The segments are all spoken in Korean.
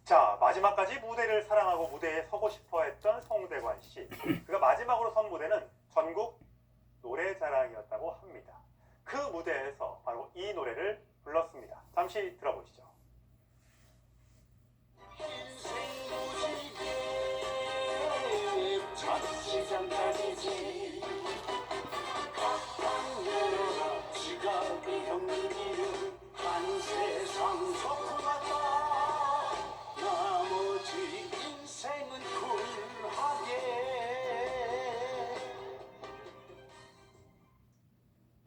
자, 마지막까지 무대를 사랑하고 무대에 서고 싶어 했던 송대관 씨. 그가 마지막으로 선 무대는 전국 노래자랑이었다고 합니다. 그 무대에서 바로 이 노래를 불렀습니다. 잠시 들어보시죠.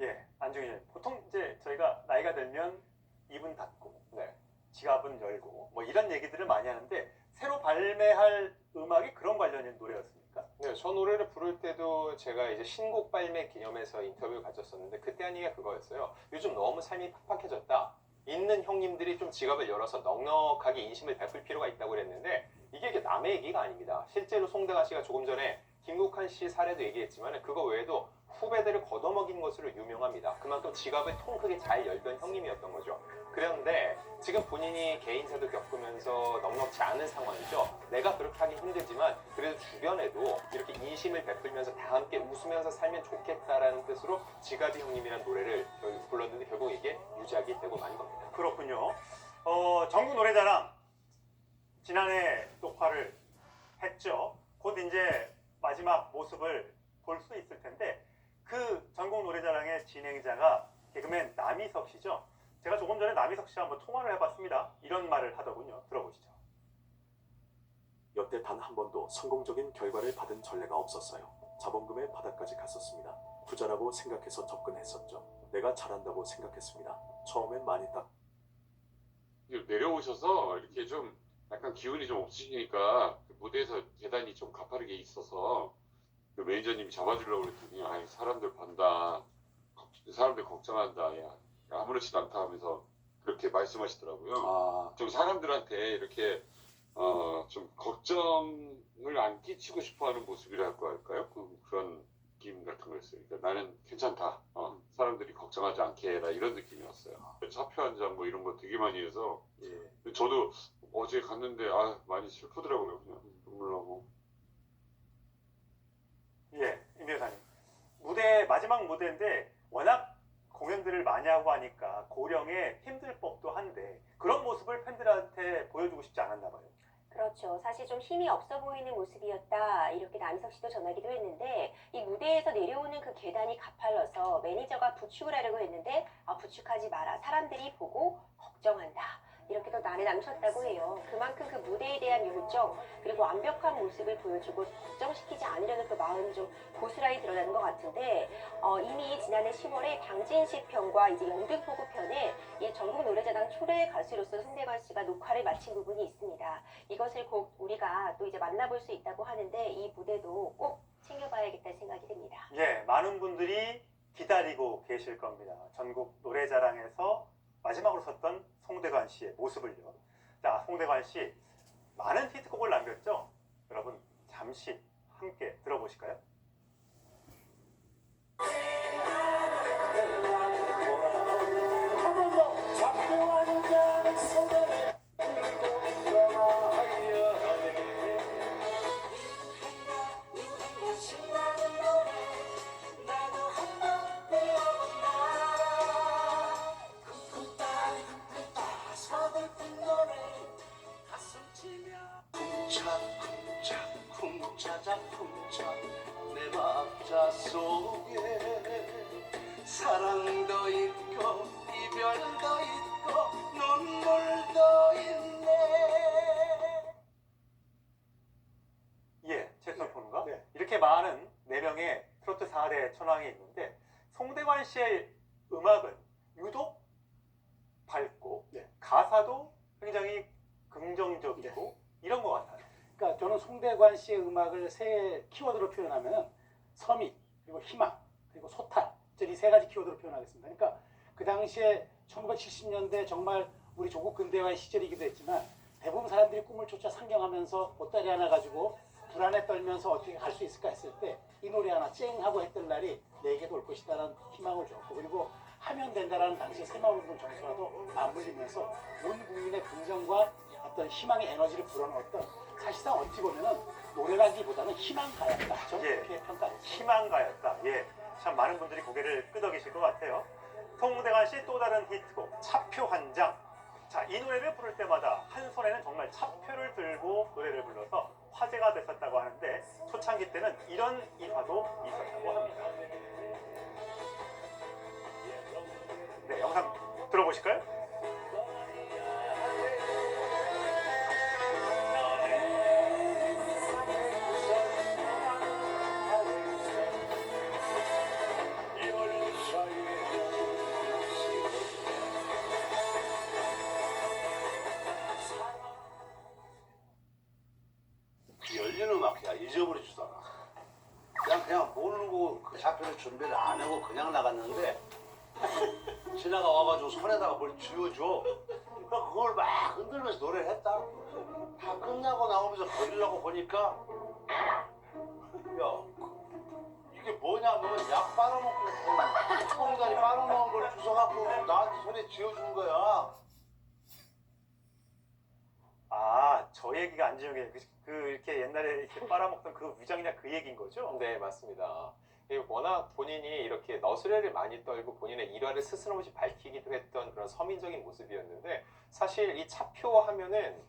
예, 안중현. 보통 이제 저희가 나이가 들면 입은 닫고, 지갑은 열고, 뭐 이런 얘기들을 많이 하는데 새로 발매할 음악이 그런 관련된 노래였습니까? 네, 저 노래를 부를 때도 제가 이제 신곡 발매 기념해서 인터뷰를 가졌었는데 그때 한 얘기가 그거였어요. 요즘 너무 삶이 팍팍해졌다. 있는 형님들이 좀 지갑을 열어서 넉넉하게 인심을 베풀 필요가 있다고 그랬는데 이게 남의 얘기가 아닙니다. 실제로 송대관 씨가 조금 전에 김국환 씨 사례도 얘기했지만 그거 외에도 후배들을 걷어먹인 것으로 유명합니다. 그만큼 지갑을 통 크게 잘 열던 형님이었던 거죠. 그런데 지금 본인이 개인사도 겪으면서 넉넉지 않은 상황이죠. 내가 그렇게 하긴 힘들지만 그래도 주변에도 이렇게 인심을 베풀면서 다 함께 웃으면서 살면 좋겠다라는 뜻으로 지갑이 형님이라는 노래를 불렀는데 결국 이게 유작이 되고 만 겁니다. 그렇군요. 전국 노래자랑 지난해 녹화를 했죠. 곧 이제 마지막 모습을 볼 수 있을 텐데 그 전국 노래자랑의 진행자가 개그맨 남희석 씨죠. 제가 조금 전에 남희석 씨와 한번 통화를 해봤습니다. 이런 말을 하더군요. 들어보시죠. 여태 단 한 번도 성공적인 결과를 받은 전례가 없었어요. 자본금의 바닥까지 갔었습니다. 부자라고 생각해서 접근했었죠. 내가 잘한다고 생각했습니다. 처음엔 많이 내려오셔서 이렇게 좀 약간 기운이 좀 없으시니까 그 무대에서 계단이 좀 가파르게 있어서 그 매니저님이 잡아주려고 그랬더니 아이 사람들 반다, 사람들 걱정한다, 야 아무렇지도 않다 하면서 그렇게 말씀하시더라고요. 좀 사람들한테 이렇게 좀 걱정을 안 끼치고 싶어하는 모습이랄까 할까요? 그런 느낌 같은 거였어요. 그러니까 나는 괜찮다. 사람들이 걱정하지 않게 해라 이런 느낌이었어요. 차표 한 장 뭐 이런 거 되게 많이 해서 저도 어제 갔는데 많이 슬프더라고요. 그냥 눈물 나고. 예, 임 여사님. 마지막 무대인데 워낙 공연들을 많이 하고 하니까 고령에 힘들 법도 한데 그런 모습을 팬들한테 보여주고 싶지 않았나 봐요. 그렇죠. 사실 좀 힘이 없어 보이는 모습이었다. 이렇게 남희석 씨도 전하기도 했는데 이 무대에서 내려오는 그 계단이 가팔라서 매니저가 부축을 하려고 했는데 부축하지 마라. 사람들이 보고 걱정한다. 이렇게 또 난에 남셨다고 해요. 그만큼 그 무대에 대한 열정 그리고 완벽한 모습을 보여주고 걱정시키지 않으려는 그 마음이 좀 고스란히 드러나는 것 같은데 이미 지난해 10월에 당진시 편과 이제 영등포구 편에 이 전국 노래자랑 초대 가수로서 송대관 씨가 녹화를 마친 부분이 있습니다. 이것을 곧 우리가 또 이제 만나볼 수 있다고 하는데 이 무대도 꼭 챙겨봐야겠다는 생각이 듭니다. 예, 많은 분들이 기다리고 계실 겁니다. 전국 노래자랑에서 마지막으로 섰던 송대관 씨의 모습을요. 자, 송대관 씨 많은 히트곡을 남겼죠? 여러분 잠시 함께 들어보실까요? 내 박자 속에 사랑도 있고 이별도 있고 눈물도 있네. 예, 채소폰가 이렇게 많은 4명의 트로트 4대 천왕이 있는데 송대관 씨의 음악은 유독 밝고 가사도 굉장히 긍정적이고 이런 것 같아요. 그러니까 저는 송대관 씨의 음악을 세 키워드로 표현하면 서밋, 그리고 희망, 그리고 소탈 이 세 가지 키워드로 표현하겠습니다. 그러니까 그 당시에 1970년대 정말 우리 조국 근대화의 시절이기도 했지만 대부분 사람들이 꿈을 쫓아 상경하면서 보따리 하나 가지고 불안에 떨면서 어떻게 갈 수 있을까 했을 때 이 노래 하나 쨍 하고 했던 날이 내게도 올 것이다라는 희망을 줬고 그리고 하면 된다라는 당시의 새마을 운동 정서와도 맞물리면서 온 국민의 긍정과 어떤 희망의 에너지를 불어넣었던 사실상 어찌 보면은 노래라기보다는 희망가였다. 저는 예. 그렇게 평가했습니다. 희망가였다. 예, 참 많은 분들이 고개를 끄덕이실 것 같아요. 송대관 씨 또 다른 히트곡 차표 한 장. 자, 이 노래를 부를 때마다 한 손에는 정말 차표를 들고 노래를 불러서 화제가 됐었다고 하는데 초창기 때는 이런 일화도 있었다고 합니다. 네, 영상 들어보실까요? 열린 음악이야. 잊어버리지도 않아. 그냥 모르고 그 자표를 준비를 안 하고 그냥 나갔는데 지나가 와가지고 손에다가 뭘 쥐어줘. 그러니까 그걸 막 흔들면서 노래를 했다. 다 끝나고 나오면서 걸리려고 보니까 야 이게 뭐냐면 약 빨아먹고 뚜껑다리 빨아먹은 걸 주워갖고 나한테 손에 쥐어준 거야. 아, 저 얘기가 안지용의 이렇게 옛날에 이렇게 빨아먹던 그 위장약 그 얘기인 거죠? 네, 맞습니다. 워낙 본인이 이렇게 너스레를 많이 떨고 본인의 일화를 스스럼없이 밝히기도 했던 그런 서민적인 모습이었는데 사실 이 차표 하면은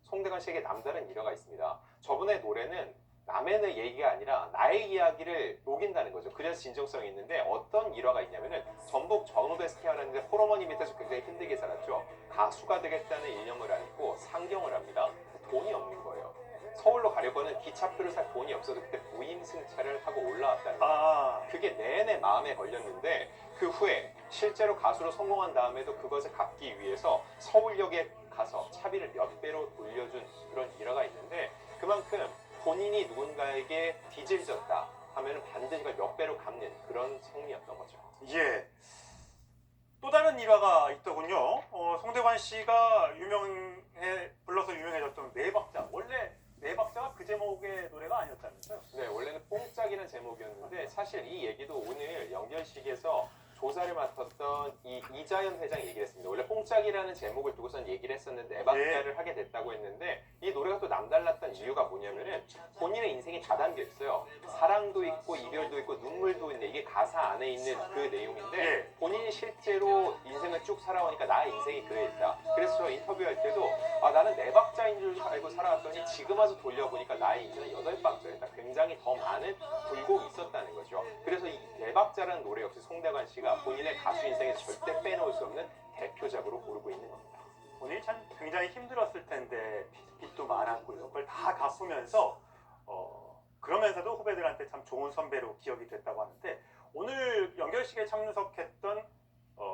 송대관 씨에게 남다른 일화가 있습니다. 저분의 노래는 남의 얘기가 아니라 나의 이야기를 녹인다는 거죠. 그래서 진정성이 있는데 어떤 일화가 있냐면은 전북 전후베스티아라는 호르몬이 밑에서 굉장히 힘들게 살았죠. 가수가 되겠다는 일념을 안고 상경을 합니다. 돈이 없는 거예요. 서울로 가려고는 기차표를 살 돈이 없어서 그때 무임승차를 하고 올라왔다는 거예요. 아, 그게 내내 마음에 걸렸는데 그 후에 실제로 가수로 성공한 다음에도 그것을 갚기 위해서 서울역에 가서 차비를 몇 배로 돌려준 그런 일화가 있는데 그만큼 본인이 누군가에게 빚을 졌다 하면 반드시 그걸 몇 배로 갚는 그런 성미였던 거죠. 예. 또 다른 일화가 있더군요. 송대관 씨가 불러서 유명해졌던 네 박자. 원래 네 박자가 그 제목의 노래가 아니었다면서요? 네, 원래는 뽕짝이라는 제목이었는데 사실 이 얘기도 오늘 연결식에서 조사를 맡았던 이자연 회장이 얘기를 했습니다. 원래 뽕짝이라는 제목을 두고선 얘기를 했었는데 네 박자를 하게 됐다고 했는데 이 노래가 또 남달랐던 이유가 뭐냐면은 본인의 인생이 다 담겨 있어요. 사랑도 있고 이별도 있고 눈물도 있는데 이게 가사 안에 있는 그 내용인데 예. 본인이 실제로 인생을 쭉 살아오니까 나의 인생이 그랬다. 그래서 저 인터뷰할 때도 나는 네 박자인 줄 알고 살아왔더니 지금 와서 돌려보니까 나의 인생은 여덟 박자였다. 굉장히 더 많은 굴곡이 있었다는 거죠. 그래서 이 네 박자라는 노래 역시 송대관 씨가 본인의 가수 인생에 절대 빼놓을 수 없는 대표작으로 고르고 있는 겁니다. 본인이 참 굉장히 힘들었을 텐데 빚도 많았고요. 그걸 다 갚으면서 그러면서도 후배들한테 참 좋은 선배로 기억이 됐다고 하는데 오늘 연결식에 참석했던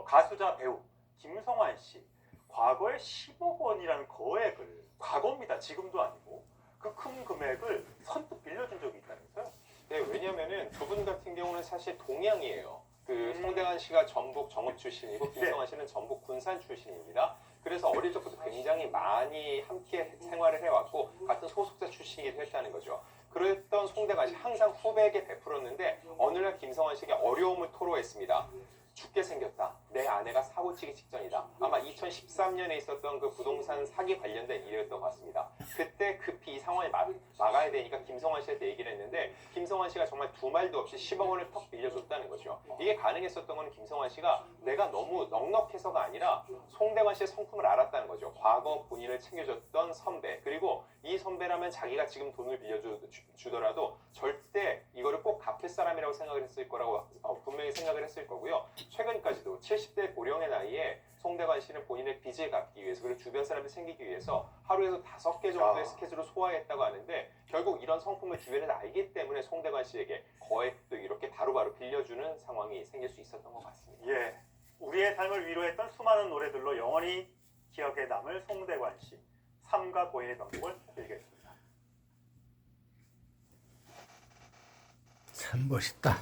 가수자 배우 김성환 씨 과거에 10억 원이라는 거액을 과거입니다. 지금도 아니고 그 큰 금액을 선뜻 빌려준 적이 있다면서요? 네, 왜냐면은 두 분 같은 경우는 사실 동양이에요. 송대관 씨가 전북 정읍 출신이고 김성환 씨는 전북 군산 출신입니다. 그래서 어릴 적부터 굉장히 많이 함께 생활을 해왔고 같은 소속사 출신이기도 했다는 거죠. 그랬던 송대관 씨 항상 후배에게 베풀었는데 어느 날 김성환 씨에게 어려움을 토로했습니다. 죽게 생겼다. 내 아내가 사고치기 직전이다. 아마 2013년에 있었던 그 부동산 사기 관련된 일이었던 것 같습니다. 그때 급히 이 상황을 막아야 되니까 김성환 씨한테 얘기를 했는데 김성환 씨가 정말 두 말도 없이 10억 원을 턱 빌려줬다는 거죠. 이게 가능했었던 건 김성환 씨가 내가 너무 넉넉해서가 아니라 송대관 씨의 성품을 알았다는 거죠. 과거 본인을 챙겨줬던 선배. 그리고 이 선배라면 자기가 지금 돈을 빌려주더라도 절대 이거를 꼭 갚을 사람이라고 생각을 했을 거라고 분명히 생각을 했을 거고요. 최근까지도 70대 고령의 나이에 송대관 씨는 본인의 빚을 갚기 위해서 그리고 주변 사람을 챙기기 위해서 하루에도 5개 정도의 스케줄을 소화했다고 하는데 결국 이런 성품을 주변에서 알기 때문에 송대관 씨에게 거액도 이렇게 바로바로 빌려주는 상황이 생길 수 있었던 것 같습니다. 예. 우리의 삶을 위로했던 수많은 노래들로 영원히 기억에 남을 송대관 씨 삶과 고인의 명곡을 드리겠습니다. 참 멋있다.